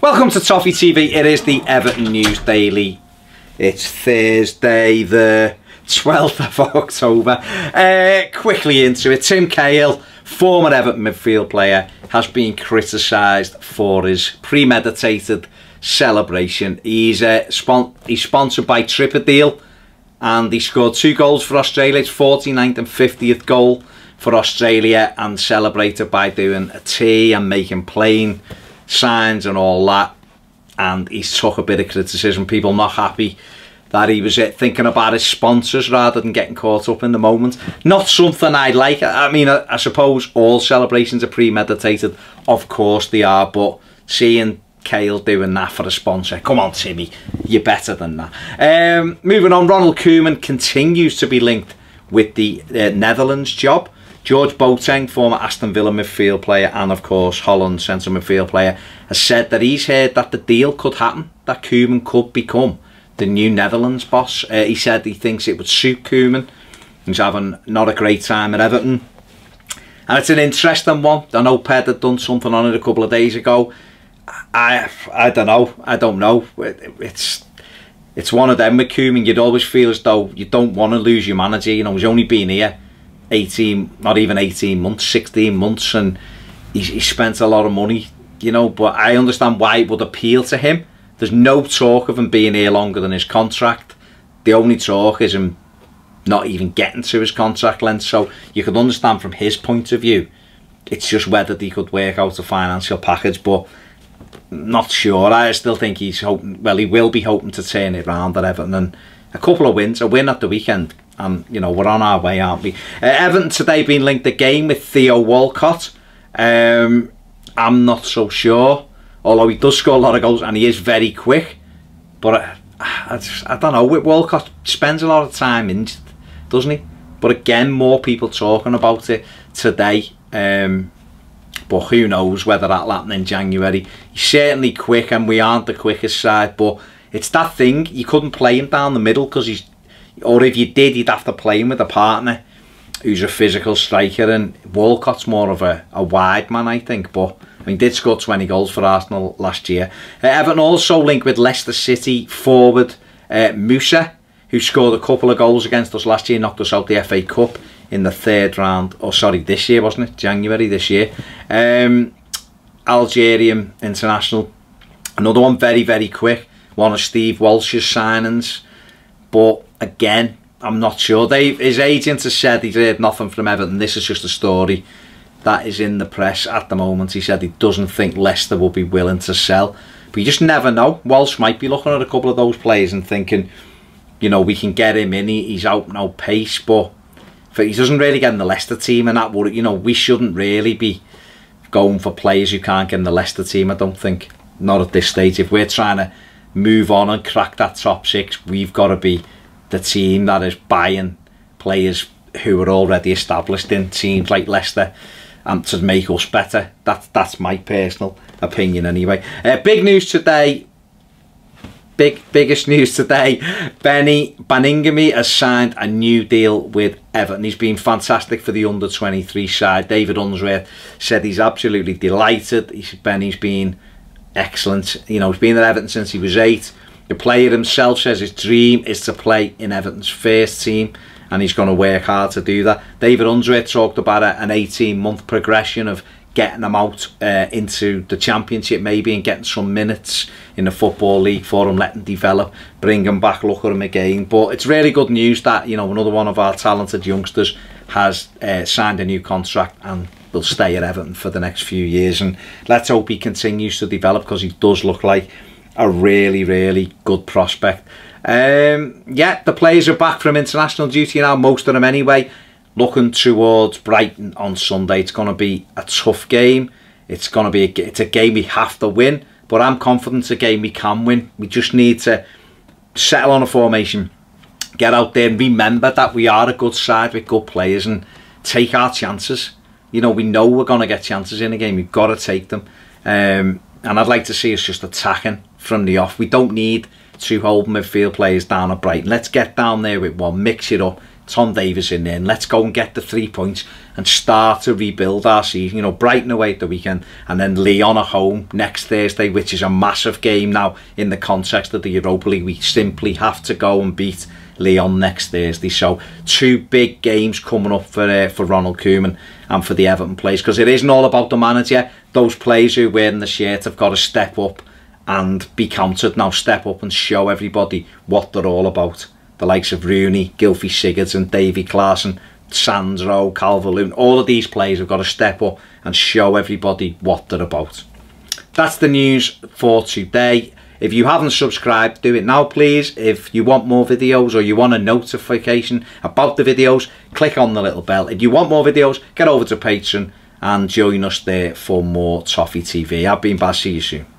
Welcome to Toffee TV. It is the Everton News Daily. It's Thursday the 12th of October. Quickly into it. Tim Cahill, former Everton midfield player, has been criticised for his premeditated celebration. He's sponsored by Deal, and he scored 2 goals for Australia. It's 49th and 50th goal for Australia, and celebrated by doing a tea and making plain signs and all that. And he took a bit of criticism. People not happy that he was thinking about his sponsors rather than getting caught up in the moment. Not something I like. I mean, I suppose all celebrations are premeditated. Of course they are, but seeing Cahill doing that for a sponsor, come on Timmy, you're better than that. Moving on, Koeman continues to be linked with the Netherlands job. George Boateng, former Aston Villa midfield player and of course Holland central midfield player, has said that he's heard that the deal could happen, that Koeman could become the new Netherlands boss. He said he thinks it would suit Koeman. He's having not a great time at Everton, and it's an interesting one. I know Ped had done something on it a couple of days ago. I don't know. It's one of them with Koeman. You'd always feel as though you don't want to lose your manager. You know, he's only been here not even 18 months, 16 months, and he spent a lot of money, you know, but I understand why it would appeal to him. There's no talk of him being here longer than his contract. The only talk is him not even getting to his contract length, so you can understand from his point of view. It's just whether he could work out a financial package, but not sure. I still think he's hoping, well, he will be hoping to turn it around at Everton, and a couple of wins, a win at the weekend, and you know, we're on our way, aren't we? Everton today being linked again with Theo Walcott. I'm not so sure, although he does score a lot of goals and he is very quick, but I don't know, with Walcott spends a lot of time injured, doesn't he? But again, more people talking about it today, but who knows whether that'll happen in January. He's certainly quick, and we aren't the quickest side, but it's that thing, you couldn't play him down the middle, because he's, or if you did, you'd have to play him with a partner who's a physical striker, and Walcott's more of a wide man, I think. But I mean, he did score 20 goals for Arsenal last year. Everton also linked with Leicester City forward Musa, who scored a couple of goals against us last year, knocked us out the FA Cup in the 3rd round, or sorry, this year, wasn't it? January this year. Algerian international, another one very, very quick, one of Steve Walsh's signings, but again, I'm not sure. His agent has said he's heard nothing from Everton. This is just a story that is in the press at the moment. He said he doesn't think Leicester will be willing to sell, but you just never know. Walsh might be looking at a couple of those players and thinking, you know, we can get him in, he's out no pace, but he doesn't really get in the Leicester team, and that would, you know, we shouldn't really be going for players who can't get in the Leicester team, I don't think. Not at this stage. If we're trying to move on and crack that top 6, we've got to be the team that is buying players who are already established in teams like Leicester, and to make us better. That's my personal opinion anyway. Big news today. Biggest news today. Benny Baningime has signed a new deal with Everton. He's been fantastic for the under-23 side. David Unsworth said he's absolutely delighted. Benny's been excellent. You know, he's been at Everton since he was 8. The player himself says his dream is to play in Everton's first team, and he's going to work hard to do that. David Unsworth talked about an 18-month progression of getting him out into the Championship maybe, and getting some minutes in the Football League for him, letting him develop, bring him back, look at him again. But it's really good news that, you know, another one of our talented youngsters has signed a new contract and will stay at Everton for the next few years, and let's hope he continues to develop, because he does look like a really, really good prospect. Yeah, the players are back from international duty now, most of them anyway, looking towards Brighton on Sunday. It's going to be a tough game. It's going to be it's a game we have to win, but I'm confident it's a game we can win. We just need to settle on a formation, get out there and remember that we are a good side with good players, and take our chances. You know, we know we're going to get chances in a game. We've got to take them. And I'd like to see us just attacking from the off. We don't need 2 holding midfield players down at Brighton. Let's get down there with one, mix it up, Tom Davies in there, and let's go and get the 3 points and start to rebuild our season. You know, Brighton away at the weekend, and then Lyon at home next Thursday, which is a massive game now in the context of the Europa League. We simply have to go and beat Lyon next Thursday. So 2 big games coming up for Ronald Koeman and for the Everton players, because it isn't all about the manager. Those players who are wearing the shirt have got to step up and be counted now. Step up and show everybody what they're all about. The likes of Rooney, Gylfi Sigurdsson, Davy Klaassen, Sandro, Calvert-Lewin, all of these players have got to step up and show everybody what they're about. That's the news for today. If you haven't subscribed, do it now please. If you want more videos or you want a notification about the videos, click on the little bell. If you want more videos, get over to Patreon and join us there for more Toffee TV. I've been Baz, see you soon.